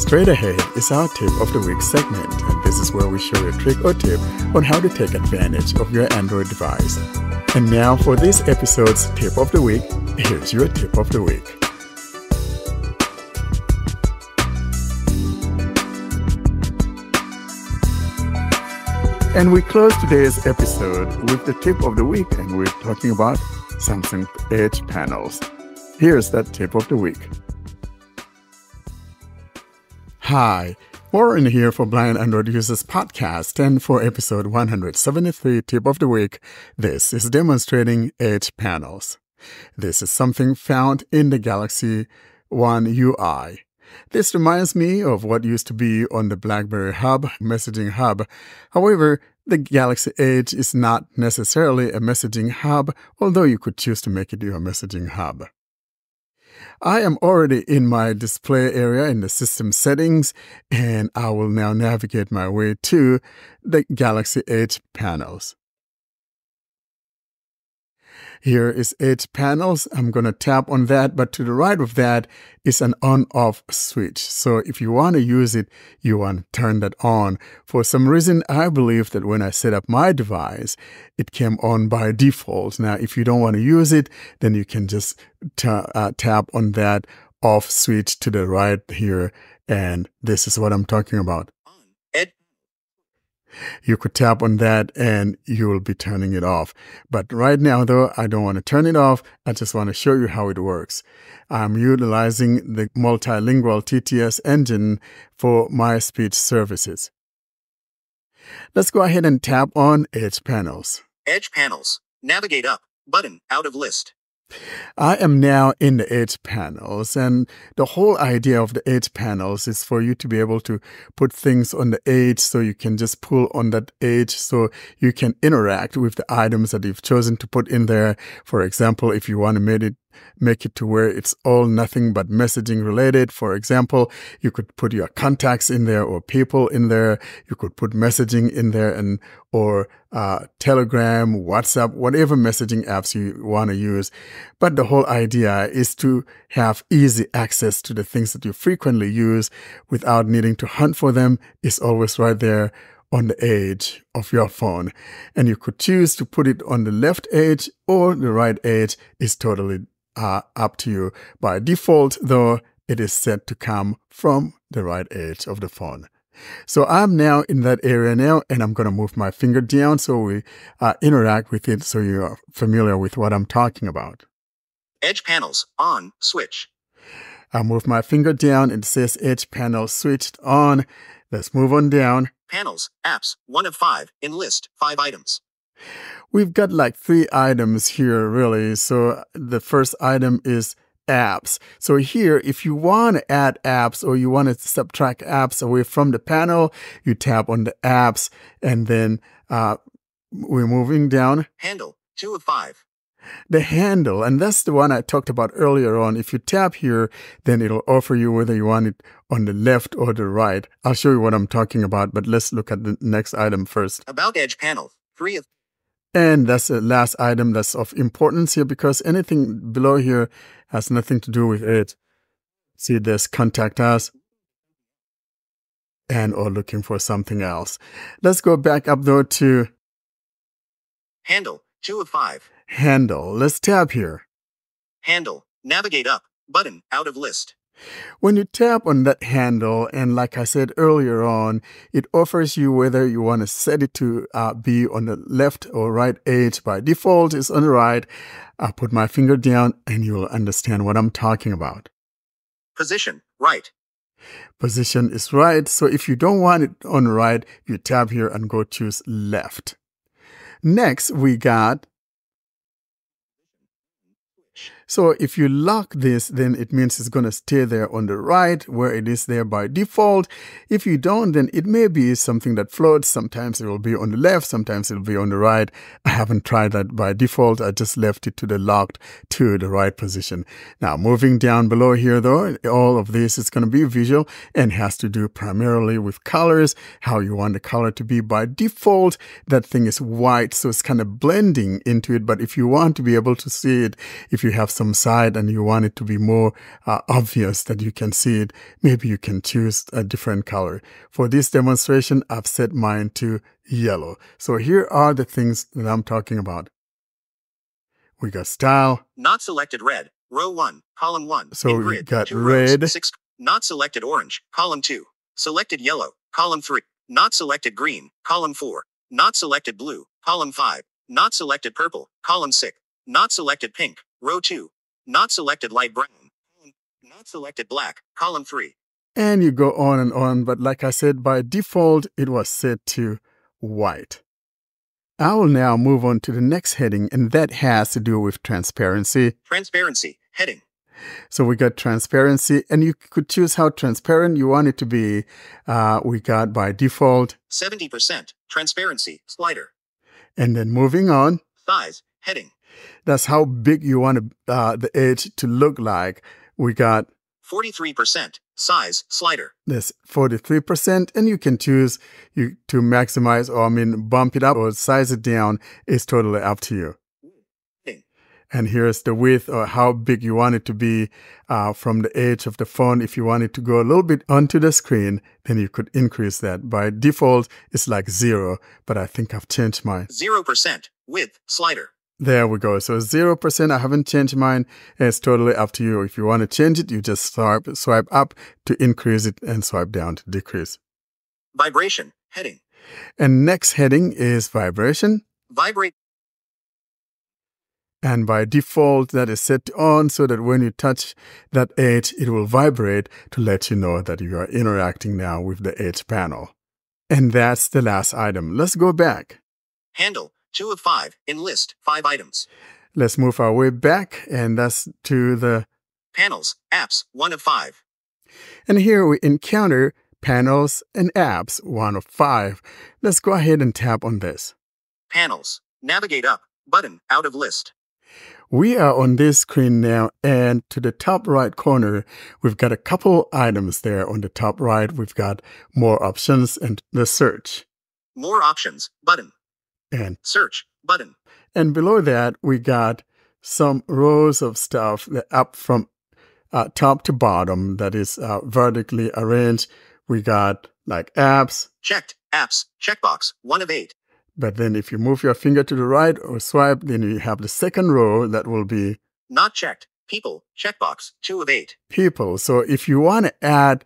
Straight ahead is our Tip of the Week segment, and this is where we show you a trick or tip on how to take advantage of your Android device. And now for this episode's Tip of the Week, here's your Tip of the Week. And we close today's episode with the Tip of the Week, and we're talking about Samsung Edge panels. Here's that Tip of the Week. Hi, Warren here for Blind Android Users Podcast, and for episode 173 Tip of the Week, this is demonstrating Edge panels. This is something found in the Galaxy One UI. This reminds me of what used to be on the BlackBerry Hub, messaging hub. However, the Galaxy Edge is not necessarily a messaging hub, although you could choose to make it your messaging hub. I am already in my display area in the system settings, and I will now navigate my way to the Galaxy Edge panels. Here is Edge panels. I'm going to tap on that, but to the right of that is an on-off switch. So if you want to use it, you want to turn that on. For some reason, I believe that when I set up my device, it came on by default. Now, if you don't want to use it, then you can just tap on that off switch to the right here. And this is what I'm talking about. You could tap on that and you will be turning it off. But right now, though, I don't want to turn it off. I just want to show you how it works. I'm utilizing the multilingual TTS engine for my speech services. Let's go ahead and tap on Edge panels. Edge panels. Navigate up. Button. Out of list. I am now in the Edge panels, and the whole idea of the Edge panels is for you to be able to put things on the edge, so you can just pull on that edge so you can interact with the items that you've chosen to put in there. For example, if you want to make it to where it's all nothing but messaging related. For example, you could put your contacts in there or people in there. You could put messaging in there or Telegram, WhatsApp, whatever messaging apps you want to use. But the whole idea is to have easy access to the things that you frequently use without needing to hunt for them. It's always right there on the edge of your phone. And you could choose to put it on the left edge or the right edge. Is totally up to you. By default, though, it is set to come from the right edge of the phone. So I'm now in that area now, and I'm going to move my finger down so we interact with it so you're familiar with what I'm talking about. Edge panels. On. Switch. I move my finger down. It says Edge panel switched on. Let's move on down. Panels. Apps. 1 of 5. In list. 5 items. We've got like 3 items here, really. So the first item is apps. So here, if you want to add apps or you want to subtract apps away from the panel, you tap on the apps, and then we're moving down. Handle. 2 of 5. The handle, and that's the one I talked about earlier on. If you tap here, then it'll offer you whether you want it on the left or the right. I'll show you what I'm talking about, but let's look at the next item first. About Edge panel. 3 of. And that's the last item that's of importance here, because anything below here has nothing to do with it. See this, contact us, and or looking for something else. Let's go back up though to Handle. 2 of 5. handle. Let's tap here. Handle. Navigate up. Button. Out of list. When you tap on that handle, and like I said earlier on, it offers you whether you want to set it to be on the left or right edge. By default, it's on the right. I'll put my finger down and you will understand what I'm talking about. Position. Right. Position is right. So if you don't want it on the right, you tap here and go choose left. Next, we got. So if you lock this, then it means it's going to stay there on the right where it is there by default. If you don't, then it may be something that floats. Sometimes it will be on the left, sometimes it will be on the right. I haven't tried that by default. I just left it to the locked to the right position. Now moving down below here though, all of this is going to be visual and has to do primarily with colors, how you want the color to be. By default, that thing is white, so it's kind of blending into it. But if you want to be able to see it, if you have some side and you want it to be more obvious that you can see it, maybe you can choose a different color. For this demonstration, I've set mine to yellow. So here are the things that I'm talking about. We got style. Not selected red. Row 1, column 1. So in we grid, got 2 red. rows, 6. Not selected orange. Column 2. Selected yellow. Column 3. Not selected green. Column 4. Not selected blue. Column 5. Not selected purple. Column 6. Not selected pink. Row 2. Not selected light brown. Not selected black. Column 3. And you go on, but like I said, by default, it was set to white. I will now move on to the next heading, and that has to do with transparency. Transparency. Heading. So we got transparency, and you could choose how transparent you want it to be. We got by default 70%. Transparency. Slider. And then moving on. Size. Heading. That's how big you want the edge to look like. We got 43%. Size. Slider. this 43%, and you can choose to maximize or bump it up or size it down. It's totally up to you. And here's the width or how big you want it to be from the edge of the phone. If you want it to go a little bit onto the screen, then you could increase that. By default, it's like 0, but I think I've changed mine. 0%. Width. Slider. There we go. So 0%, I haven't changed mine. It's totally up to you. If you want to change it, you just swipe up to increase it and swipe down to decrease. Vibration. Heading. And next heading is vibration. Vibrate. And by default, that is set to on so that when you touch that edge, it will vibrate to let you know that you are interacting now with the edge panel. And that's the last item. Let's go back. Handle. 2 of 5. In list. 5 items. Let's move our way back, and that's to the Panels. Apps. 1 of 5. And here we encounter panels and apps, 1 of 5. Let's go ahead and tap on this. Panels. Navigate up. Button. Out of list. We are on this screen now, and to the top right corner, we've got a couple items there. On the top right, we've got more options and the search. More options. Button. And search. Button. And below that, we got some rows of stuff that up from top to bottom that is vertically arranged. We got like apps. Checked. Apps. Checkbox. 1 of 8. But then if you move your finger to the right or swipe, then you have the second row that will be not checked. People. Checkbox. 2 of 8. People. So if you want to add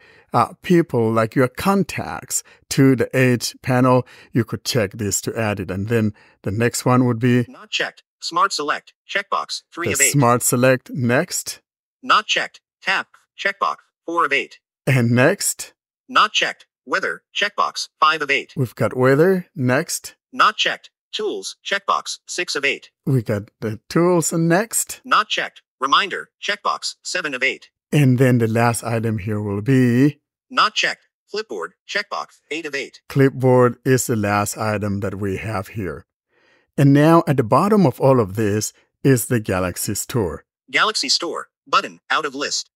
people like your contacts to the edge panel, you could check this to add it. And then the next one would be not checked. Smart select. Checkbox. 3 of 8. Smart select. Next. Not checked. Tap. Checkbox. 4 of 8. And next. Not checked. Weather. Checkbox. 5 of 8. We've got weather. Next. Not checked. Tools. Checkbox. 6 of 8. We got the tools. And next. Not checked. Reminder. Checkbox. 7 of 8. And then the last item here will be not checked. Clipboard. Checkbox. 8 of 8. Clipboard is the last item that we have here. And now at the bottom of all of this is the Galaxy Store. Galaxy Store. Button. Out of list.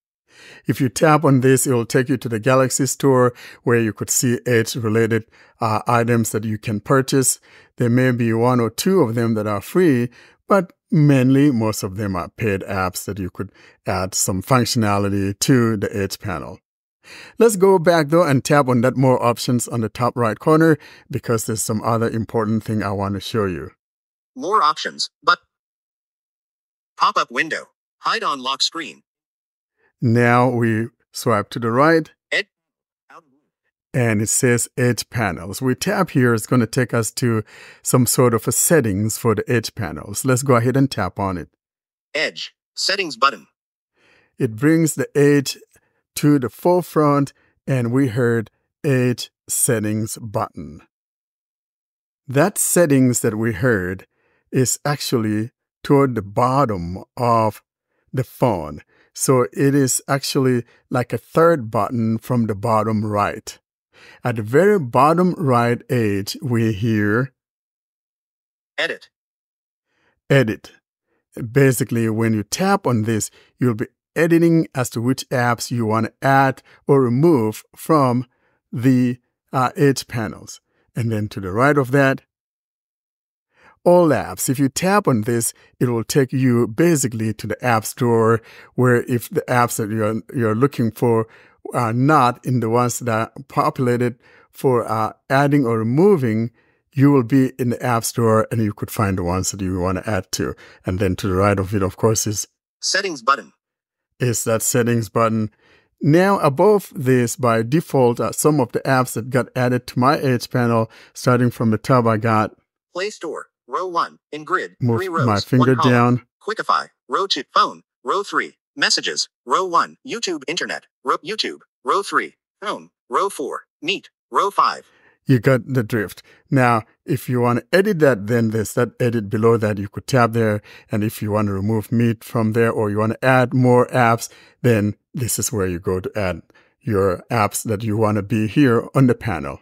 If you tap on this, it will take you to the Galaxy Store where you could see edge-related items that you can purchase. There may be 1 or 2 of them that are free, but mainly most of them are paid apps that you could add some functionality to the edge panel. Let's go back though and tap on that more options on the top right corner because there's some other important thing I want to show you. More options, but pop-up window. Hide on lock screen. Now we swipe to the right. Edge. And it says Edge Panels. We tap here, it's going to take us to some sort of a settings for the Edge Panels. Let's go ahead and tap on it. Edge. Settings button. It brings the Edge to the forefront, and we heard Edge Settings button. That settings that we heard is actually toward the bottom of the phone. So it is actually like a third button from the bottom right. At the very bottom right edge, we hear Edit. Edit. Basically, when you tap on this, you'll be editing as to which apps you want to add or remove from the edge panels. And then to the right of that, all apps. If you tap on this, it will take you basically to the app store, where if the apps that you're looking for are not in the ones that are populated for adding or removing, you will be in the app store and you could find the ones that you want to add to. And then to the right of it, of course, is Settings button. Is that settings button. Now above this, by default, are some of the apps that got added to my Edge panel. Starting from the top, I got Play Store, row 1, in grid, move 3 rows, my finger 1 column. down. Quickify, row 2, phone, row 3, messages, row 1, YouTube, internet, row 3, home, row 4, meet, row 5. You got the drift. Now, if you want to edit that, then there's that edit below that. You could tap there. And if you want to remove meet from there, or you want to add more apps, then this is where you go to add your apps that you want to be here on the panel.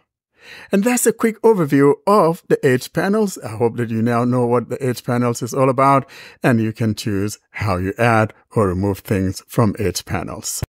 And that's a quick overview of the Edge panels. I hope that you now know what the Edge panels is all about, and you can choose how you add or remove things from Edge panels.